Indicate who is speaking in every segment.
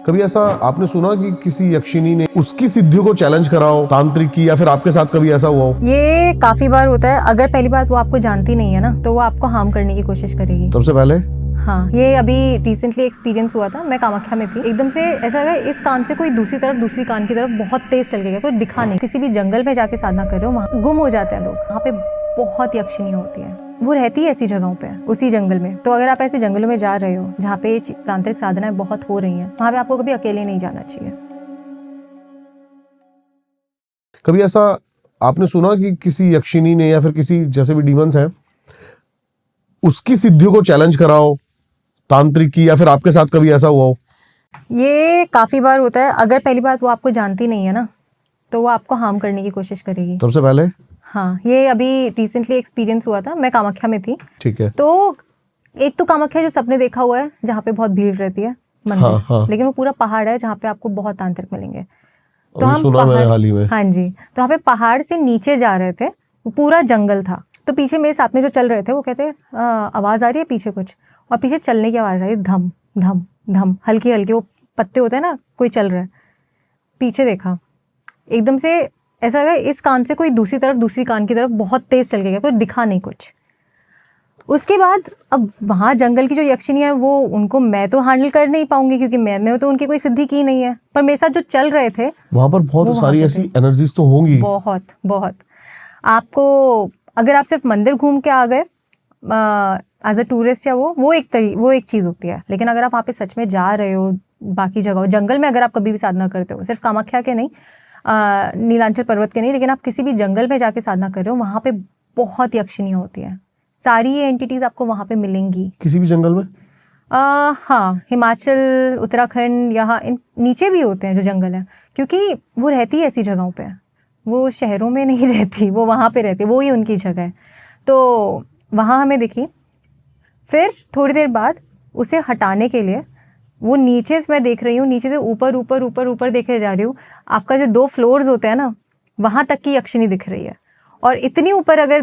Speaker 1: कभी ऐसा आपने सुना कि किसी यक्षिनी ने उसकी सिद्धियों को चैलेंज करा हो तांत्रिक की, या फिर आपके साथ कभी ऐसा हुआ हो?
Speaker 2: ये काफी बार होता है। अगर पहली बात वो आपको जानती नहीं है ना, तो वो आपको हार्म करने की कोशिश करेगी
Speaker 1: सबसे पहले
Speaker 2: हाँ, ये अभी रिसेंटली एक्सपीरियंस हुआ था। मैं कामाख्या में थी, एकदम से ऐसा लगा इस कान से कोई दूसरी कान की तरफ बहुत तेज चल गया, कोई दिखा नहीं। किसी भी जंगल में जाके साधना कर रहे हो, वहाँ गुम हो जाते हैं लोग। वहाँ पे बहुत यक्षिणियाँ होती है, वो रहती है ऐसी जगहों पे, उसी जंगल में। तो अगर आप ऐसे जंगलों में जा रहे हो जहाँ पे तांत्रिक साधनाएं बहुत हो रही हैं, वहाँ पे आपको कभी अकेले नहीं जाना चाहिए।
Speaker 1: कभी ऐसा आपने सुना कि किसी यक्षिनी ने या फिर किसी जैसे भी डीमंस हैं उसकी सिद्धियों को चैलेंज करा हो तांत्रिक की, या फिर आपके साथ कभी ऐसा हुआ हो?
Speaker 2: ये काफी बार होता है। अगर पहली बात वो आपको जानती नहीं है ना, तो वो आपको हार्म करने की कोशिश करेगी।
Speaker 1: सबसे पहले
Speaker 2: हाँ, ये अभी रिसेंटली एक्सपीरियंस हुआ था। मैं कामाख्या में थी।
Speaker 1: ठीक है।
Speaker 2: तो एक तो कामाख्या जो सबने देखा हुआ है, जहाँ पे बहुत भीड़ रहती है मंदिर।
Speaker 1: हाँ।
Speaker 2: लेकिन वो पूरा पहाड़ है जहाँ पे आपको बहुत तांत्रिक मिलेंगे। तो
Speaker 1: अभी सुना मैंने हाल ही में।
Speaker 2: हाँ जी, तो वहाँ पे पहाड़ से नीचे जा रहे थे, वो पूरा जंगल था। तो पीछे मेरे साथ में जो चल रहे थे वो कहते आवाज आ रही है पीछे कुछ, और पीछे चलने की आवाज आ रही है, धम धम धम, हल्की हल्की। वो पत्ते होते हैं ना, कोई चल रहा है। पीछे देखा, एकदम से ऐसा लगा इस कान से कोई दूसरी कान की तरफ बहुत तेज चल गया, कोई दिखा नहीं कुछ। उसके बाद अब वहाँ जंगल की जो यक्षिणी है, वो उनको मैं तो हैंडल कर नहीं पाऊंगी, क्योंकि मैंने तो उनकी कोई सिद्धि की नहीं है। पर मेरे साथ जो चल रहे थे
Speaker 1: वहां पर बहुत सारी ऐसी एनर्जीज तो होंगी।
Speaker 2: बहुत बहुत। आपको अगर आप सिर्फ मंदिर घूम के आ गए एज अ टूरिस्ट, या वो एक चीज़ होती है। लेकिन अगर आप वहाँ पे सच में जा रहे हो, बाकी जगह जंगल में अगर आप कभी भी साधना करते हो, सिर्फ कामाख्या के नहीं, नीलांचल पर्वत के नहीं, लेकिन आप किसी भी जंगल में जाके साधना कर रहे हो, वहाँ पे बहुत यक्षिणियाँ होती हैं। सारी ये एंटिटीज आपको वहाँ पे मिलेंगी।
Speaker 1: किसी भी जंगल में?
Speaker 2: हाँ, हिमाचल, उत्तराखंड, यहाँ नीचे भी होते हैं जो जंगल है, क्योंकि वो रहती है ऐसी जगहों पे। वो शहरों में नहीं रहती, वो वहाँ पे रहती है, वो ही उनकी जगह है। तो वहाँ हमें दिखी। फिर थोड़ी देर बाद उसे हटाने के लिए वो नीचे से मैं देख रही हूँ, नीचे से ऊपर ऊपर ऊपर ऊपर देखे जा रही हूँ। आपका जो 2 फ्लोर्स होते हैं ना, वहाँ तक की यक्षिणी दिख रही है। और इतनी ऊपर, अगर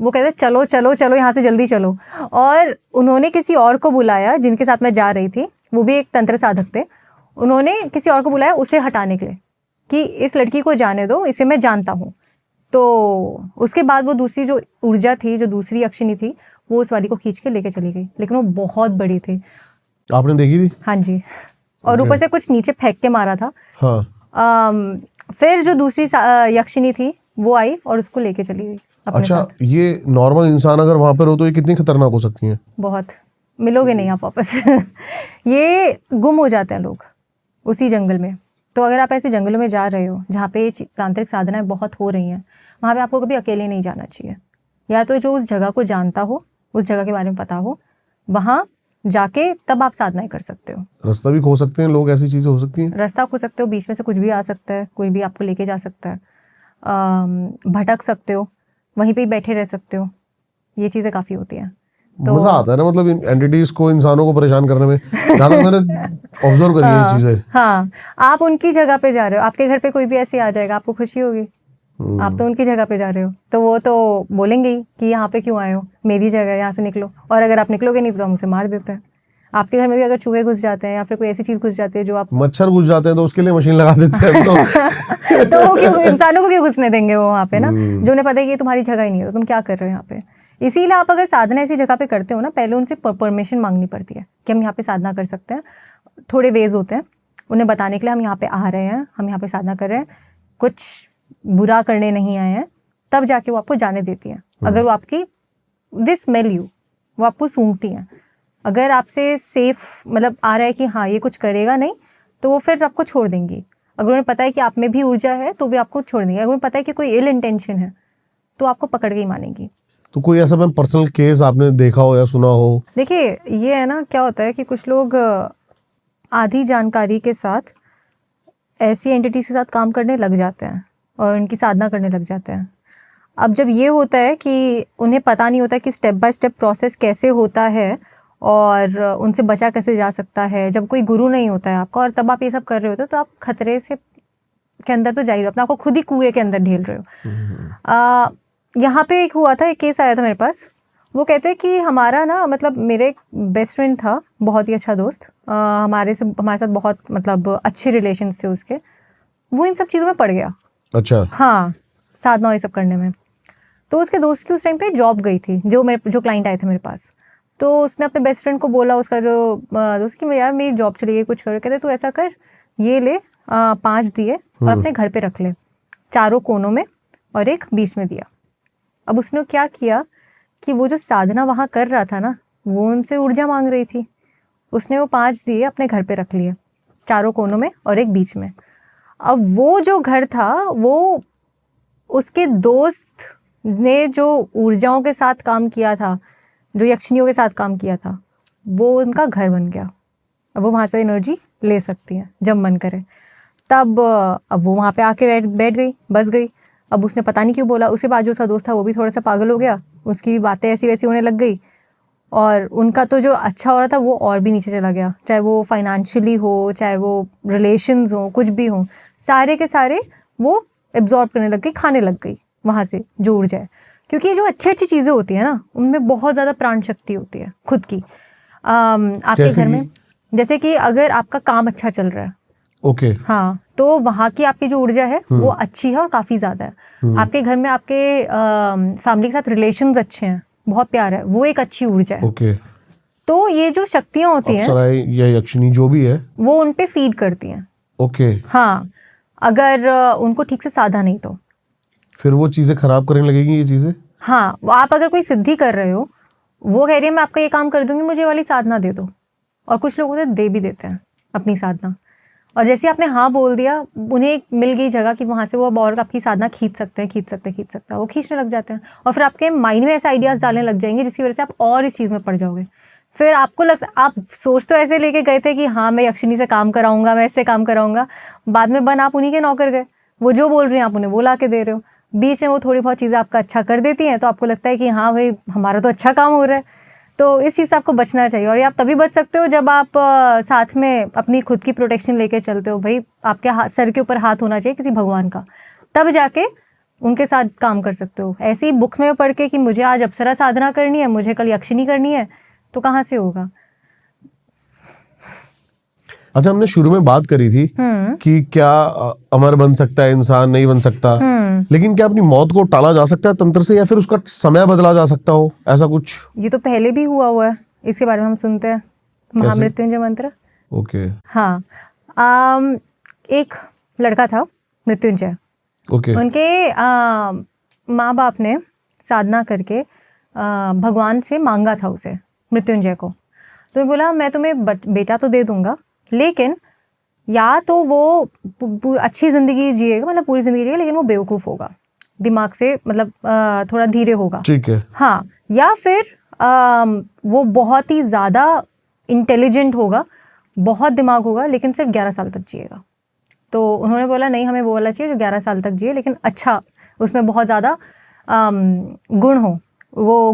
Speaker 2: वो कहते चलो चलो चलो यहाँ से जल्दी चलो, और उन्होंने किसी और को बुलाया जिनके साथ मैं जा रही थी, वो भी एक तंत्र साधक थे। उन्होंने किसी और को बुलाया उसे हटाने के लिए, कि इस लड़की को जाने दो, इसे मैं जानता हूँ। तो उसके बाद वो दूसरी जो ऊर्जा थी, जो दूसरी यक्षिणी थी, वो उस वाली को खींच के लेके चली गई। लेकिन वो बहुत बड़ी थी।
Speaker 1: आपने देखी थी?
Speaker 2: हाँ जी। और ऊपर से कुछ नीचे फेंक के मारा था।
Speaker 1: हाँ।
Speaker 2: फिर जो दूसरी यक्षिणी थी वो आई और उसको लेके चली गई अपने
Speaker 1: अच्छा,
Speaker 2: साथ।
Speaker 1: ये नॉर्मल इंसान अगर वहां पर हो तो ये कितनी खतरनाक हो सकती हैं?
Speaker 2: बहुत, मिलोगे नहीं आप वापस। ये गुम हो जाते हैं लोग उसी जंगल में। तो अगर आप ऐसे जंगलों में जा रहे हो जहाँ पे तांत्रिक साधनाएं बहुत हो रही हैं, वहाँ पे आपको कभी अकेले नहीं जाना चाहिए। या तो जो उस जगह को जानता हो, उस जगह के बारे में पता हो, वहाँ जाके तब आप साधनाएं कर सकते हो।
Speaker 1: रास्ता भी खो सकते हैं लोग, ऐसी चीजें हो सकती हैं।
Speaker 2: रास्ता खो सकते हो, बीच में से कुछ भी आ सकता है, कोई भी आपको लेके जा सकता है। भटक सकते हो, वहीं पे ही बैठे रह सकते हो। ये चीज़ें काफ़ी होती हैं।
Speaker 1: तो मजा आता है ना, मतलब इन एंटिटीज को, इंसानों को परेशान करने में। जहाँ तक मैंने ऑब्जर्व करी है चीजें।
Speaker 2: हाँ, आप उनकी जगह पे जा रहे हो, आपके घर पे कोई भी ऐसे आ जाएगा, आपको खुशी होगी। आप तो उनकी जगह पे जा रहे हो, तो वो तो बोलेंगे ही कि यहाँ पे क्यों आए हो, मेरी जगह है, यहाँ से निकलो। और अगर आप निकलोगे नहीं तो हम उसे मार देते हैं। आपके घर में भी अगर चूहे घुस जाते हैं या फिर कोई ऐसी चीज़ घुस जाती है जो आप,
Speaker 1: मच्छर घुस जाते हैं तो उसके लिए मशीन लगा देते हैं
Speaker 2: तो वो क्यों, इंसानों को क्यों घुसने देंगे वो वहाँ पे ना, जो उन्हें पता है कि ये तुम्हारी जगह ही नहीं है, तो तुम क्या कर रहे हो यहाँ पे। इसीलिए आप अगर साधना ऐसी जगह पे करते हो ना, पहले उनसे परमिशन मांगनी पड़ती है कि हम यहाँ पे साधना कर सकते हैं। थोड़े वेज होते हैं उन्हें बताने के लिए, हम यहाँ पे आ रहे हैं, हम यहाँ पे साधना कर रहे हैं, कुछ बुरा करने नहीं आए हैं। तब जाके वो आपको जाने देती है। अगर वो आपकी दे स्मेल यू, वो आपको सूंघती हैं। अगर आपसे सेफ मतलब आ रहा है कि हाँ ये कुछ करेगा नहीं, तो वो फिर आपको छोड़ देंगी। अगर उन्हें पता है कि आप में भी ऊर्जा है तो भी आपको छोड़ देंगे। अगर उन्हें पता है कि कोई इल इंटेंशन है तो आपको पकड़ के ही मानेंगी।
Speaker 1: तो कोई ऐसा मैम पर्सनल केस आपने देखा हो या सुना हो?
Speaker 2: देखिए, ये है ना, क्या होता है कि कुछ लोग आधी जानकारी के साथ ऐसी एंटिटीज के साथ काम करने लग जाते हैं और उनकी साधना करने लग जाते हैं। अब जब ये होता है कि उन्हें पता नहीं होता कि स्टेप बाय स्टेप प्रोसेस कैसे होता है और उनसे बचा कैसे जा सकता है, जब कोई गुरु नहीं होता है आपका, और तब आप ये सब कर रहे होते हो, तो आप खतरे से के अंदर तो जा ही रहे हो, अपने आपको खुद ही कुएं के अंदर ढेल रहे हो। यहाँ पे एक हुआ था, एक केस आया था मेरे पास, वो कहते हैं कि हमारा ना मतलब मेरे एक बेस्ट फ्रेंड था, बहुत ही अच्छा दोस्त, हमारे साथ बहुत मतलब अच्छे रिलेशंस थे उसके। वो इन सब चीज़ों में पड़ गया।
Speaker 1: अच्छा।
Speaker 2: हाँ, साधना ये सब करने में। तो उसके दोस्त की उस टाइम पे जॉब गई थी, जो क्लाइंट आए थे मेरे पास। तो उसने अपने बेस्ट फ्रेंड को बोला, उसका जो दोस्त, कि यार मेरी जॉब चली गई, कुछ करो। कहते तू ऐसा कर, ये ले 5 दिए और अपने घर पे रख ले, 4 कोनों में और एक बीच में दिया। अब उसने क्या किया कि वो जो साधना वहाँ कर रहा था ना, वो उनसे ऊर्जा मांग रही थी। उसने वो 5 दिए अपने घर पे रख लिए, 4 कोनों में और एक बीच में। अब वो जो घर था, वो उसके दोस्त ने जो ऊर्जाओं के साथ काम किया था, जो यक्षिनियों के साथ काम किया था, वो उनका घर बन गया। अब वो वहाँ से एनर्जी ले सकती हैं जब मन करे। तब अब वो वहाँ पे आके बैठ गई, बस गई। अब उसने पता नहीं क्यों बोला, उसके बाद जो उसका दोस्त था वो भी थोड़ा सा पागल हो गया, उसकी भी बातें ऐसी वैसी होने लग गई, और उनका तो जो अच्छा हो रहा था वो और भी नीचे चला गया। चाहे वो फाइनेंशियली हो, चाहे वो रिलेशंस हो, कुछ भी हो, सारे के सारे वो एब्जॉर्ब करने लग गई, खाने लग गई वहाँ से जो ऊर्जा है। क्योंकि जो अच्छी अच्छी चीज़ें होती है ना, उनमें बहुत ज़्यादा प्राण शक्ति होती है खुद की। आपके
Speaker 1: जैसे
Speaker 2: घर में जैसे कि अगर आपका काम अच्छा चल रहा है,
Speaker 1: ओके,
Speaker 2: हाँ, तो वहाँ की आपकी जो ऊर्जा है वो अच्छी है और काफ़ी ज़्यादा है। आपके घर में आपके फैमिली के साथ रिलेशंस अच्छे हैं, बहुत प्यार है, वो एक अच्छी ऊर्जा है।
Speaker 1: ओके।
Speaker 2: तो ये जो शक्तियाँ होती हैं,
Speaker 1: अप्सराएं या यक्षिनी जो भी है,
Speaker 2: वो उन पे फीड करती हैं।
Speaker 1: ओके।
Speaker 2: हाँ, अगर उनको ठीक से साधा नहीं तो।
Speaker 1: फिर वो चीज़ें खराब करने लगेगी ये चीज़ें।
Speaker 2: हाँ, आप अगर कोई सिद्धि कर रहे हो, वो कह रही है मैं आपका ये काम कर दूंगी, मुझे ये वाली साधना दे दो, और कुछ लोग उन्हें दे भी देते हैं अपनी साधना। और जैसे आपने हाँ बोल दिया, उन्हें एक मिल गई जगह कि वहाँ से वो अब और आपकी साधना खींच सकते हैं, वो खींचने लग जाते हैं। और फिर आपके माइंड में ऐसे आइडियाज़ डालने लग जाएंगे जिसकी वजह से आप और इस चीज़ में पड़ जाओगे। फिर आपको लगता, आप सोच तो ऐसे लेके गए थे कि हाँ मैं यक्षिनी से काम कराऊंगा, मैं इससे काम कराऊंगा, बाद में बन आप उन्हीं के नौकर गए। वो जो बोल रहे हैं आप उन्हें वो ला के दे रहे हो। बीच में वो थोड़ी बहुत चीज़ें आपका अच्छा कर देती हैं, तो आपको लगता है कि हाँ भाई हमारा तो अच्छा काम हो रहा है। तो इस चीज़ से आपको बचना चाहिए। और ये आप तभी बच सकते हो जब आप साथ में अपनी खुद की प्रोटेक्शन लेके चलते हो। भाई आपके सर के ऊपर हाथ होना चाहिए किसी भगवान का, तब जाके उनके साथ काम कर सकते हो। ऐसे ही बुक में पढ़ के कि मुझे आज अप्सरा साधना करनी है, मुझे कल यक्षिनी करनी है, तो कहाँ से होगा।
Speaker 1: अच्छा, हमने शुरू में बात करी थी कि क्या अमर बन सकता है इंसान, नहीं बन सकता, लेकिन क्या अपनी मौत को टाला जा सकता है तंत्र से, या फिर उसका समय बदला जा सकता हो, ऐसा कुछ?
Speaker 2: ये तो पहले भी हुआ है, इसके बारे में हम सुनते हैं, महामृत्युंजय मंत्र।
Speaker 1: ओके।
Speaker 2: हाँ, एक लड़का था मृत्युंजय,
Speaker 1: ओके।
Speaker 2: उनके माँ बाप ने साधना करके भगवान से मांगा था उसे, मृत्युंजय को। तो बोला मैं तुम्हें बेटा तो दे दूंगा, लेकिन या तो वो अच्छी ज़िंदगी जिएगा, मतलब पूरी ज़िंदगी जिएगा, लेकिन वो बेवकूफ़ होगा, दिमाग से मतलब थोड़ा धीरे होगा।
Speaker 1: ठीक है।
Speaker 2: हाँ, या फिर वो बहुत ही ज़्यादा इंटेलिजेंट होगा, बहुत दिमाग होगा, लेकिन सिर्फ 11 साल तक जिएगा। तो उन्होंने बोला नहीं, हमें वो वाला चाहिए जो 11 साल तक जिए, लेकिन अच्छा, उसमें बहुत ज़्यादा गुण हो, वो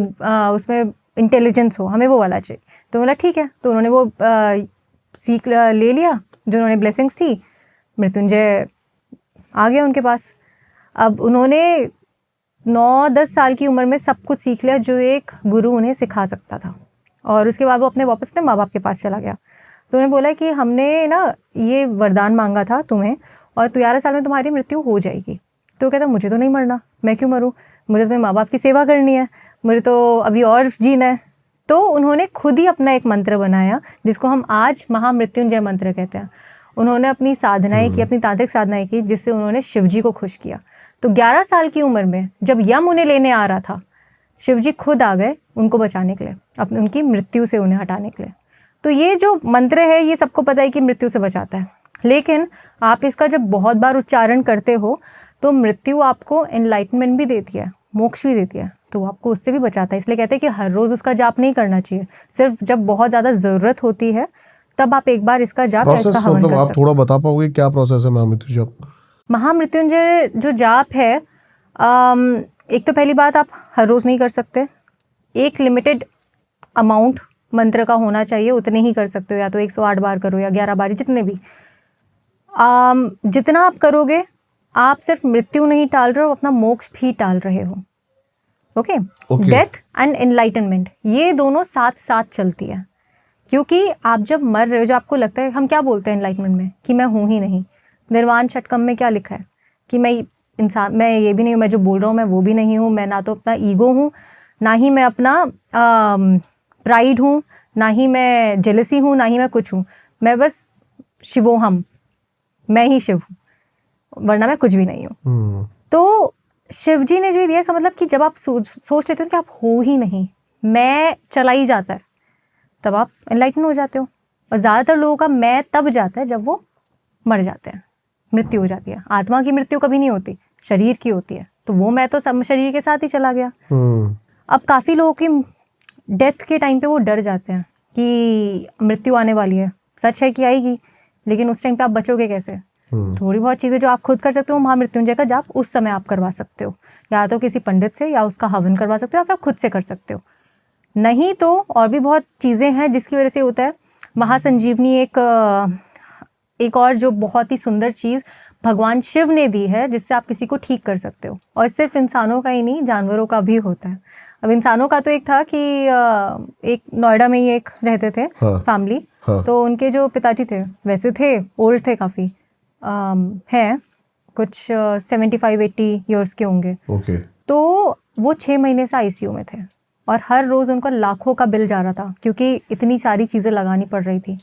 Speaker 2: उसमें इंटेलिजेंस हो, हमें वो वाला चाहिए। तो बोला ठीक है। तो उन्होंने वो सीख ले लिया जो उन्होंने ब्लेसिंग्स थी, मृत्युंजय आ गया उनके पास। अब उन्होंने 9-10 साल की उम्र में सब कुछ सीख लिया जो एक गुरु उन्हें सिखा सकता था, और उसके बाद वो वापस अपने माँ बाप के पास चला गया। तो उन्हें बोला कि हमने ना ये वरदान मांगा था तुम्हें, और 11 साल में तुम्हारी मृत्यु हो जाएगी। तो कहता मुझे तो नहीं मरना, मैं क्यों मरूँ, मुझे तो अपने माँ बाप की सेवा करनी है, मुझे तो अभी और जीना है। तो उन्होंने खुद ही अपना एक मंत्र बनाया जिसको हम आज महामृत्युंजय मंत्र कहते हैं। उन्होंने अपनी साधनाएं की, अपनी तांत्रिक साधनाएं की, जिससे उन्होंने शिवजी को खुश किया। तो 11 साल की उम्र में जब यम उन्हें लेने आ रहा था, शिवजी खुद आ गए उनको बचाने के लिए, अपनी उनकी मृत्यु से उन्हें हटाने के लिए। तो ये जो मंत्र है ये सबको पता है कि मृत्यु से बचाता है, लेकिन आप इसका जब बहुत बार उच्चारण करते हो तो मृत्यु आपको एनलाइटमेंट भी देती है, मोक्ष भी देती है, तो आपको उससे भी बचाता है। इसलिए कहते हैं कि हर रोज़ उसका जाप नहीं करना चाहिए, सिर्फ जब बहुत ज़्यादा ज़रूरत होती है तब आप एक बार इसका जाप या इसका हवन
Speaker 1: मतलब
Speaker 2: कर
Speaker 1: आप
Speaker 2: सकते।
Speaker 1: थोड़ा बता पाओगे क्या प्रोसेस है महामृत्युंजय जाप?
Speaker 2: महामृत्युंजय जो जाप है, एक तो पहली बात आप हर रोज़ नहीं कर सकते, एक लिमिटेड अमाउंट मंत्र का होना चाहिए, उतने ही कर सकते हो, या तो 108 बार करो या 11 बार, जितने भी। जितना आप करोगे आप सिर्फ मृत्यु नहीं टाल रहे हो, अपना मोक्ष भी टाल रहे हो। Okay,
Speaker 1: Okay.
Speaker 2: Death and enlightenment, ये दोनों साथ साथ चलती है। क्योंकि आप जब मर रहे हो, जो आपको लगता है, हम क्या बोलते हैं एनलाइटमेंट में कि मैं हूँ ही नहीं। निर्वाण षटकम में क्या लिखा है कि मैं इंसान, मैं ये भी नहीं हूँ, मैं जो बोल रहा हूँ मैं वो भी नहीं हूँ, मैं ना तो अपना ईगो हूँ, ना ही मैं अपना प्राइड हूँ, ना ही मैं जेलसी हूँ, ना ही मैं कुछ हूँ, मैं बस शिवोहम, मैं ही शिव हूँ, वरना मैं कुछ भी नहीं हूँ।
Speaker 1: हम्म,
Speaker 2: तो शिव जी ने जो दिया, इसका मतलब कि जब आप सोच लेते हो कि आप हो ही नहीं, मैं चला ही जाता है, तब आप एनलाइटन हो जाते हो। और ज़्यादातर लोगों का मैं तब जाता है जब वो मर जाते हैं, मृत्यु हो जाती है। आत्मा की मृत्यु कभी नहीं होती, शरीर की होती है। तो वो मैं तो सब शरीर के साथ ही चला गया। अब काफ़ी लोगों की डेथ के टाइम पे वो डर जाते हैं कि मृत्यु आने वाली है। सच है कि आएगी, लेकिन उस टाइम पे आप बचोगे कैसे? थोड़ी बहुत चीज़ें जो आप खुद कर सकते हो, महामृत्युंजय का जाप उस समय आप करवा सकते हो, या तो किसी पंडित से, या उसका हवन करवा सकते हो, या फिर आप खुद से कर सकते हो। नहीं तो और भी बहुत चीज़ें हैं जिसकी वजह से होता है। महासंजीवनी एक और जो बहुत ही सुंदर चीज़ भगवान शिव ने दी है, जिससे आप किसी को ठीक कर सकते हो। और सिर्फ इंसानों का ही नहीं, जानवरों का भी होता है। अब इंसानों का तो एक था कि एक नोएडा में ही एक रहते थे
Speaker 1: हाँ,
Speaker 2: फैमिली।
Speaker 1: हाँ।
Speaker 2: तो उनके जो पिताजी थे, वैसे थे ओल्ड थे काफ़ी, हैं कुछ 75-80 ईयर्स के होंगे।
Speaker 1: ओके।
Speaker 2: तो वो 6 महीने से आईसीयू में थे, और हर रोज़ उनको लाखों का बिल जा रहा था, क्योंकि इतनी सारी चीज़ें लगानी पड़ रही थी।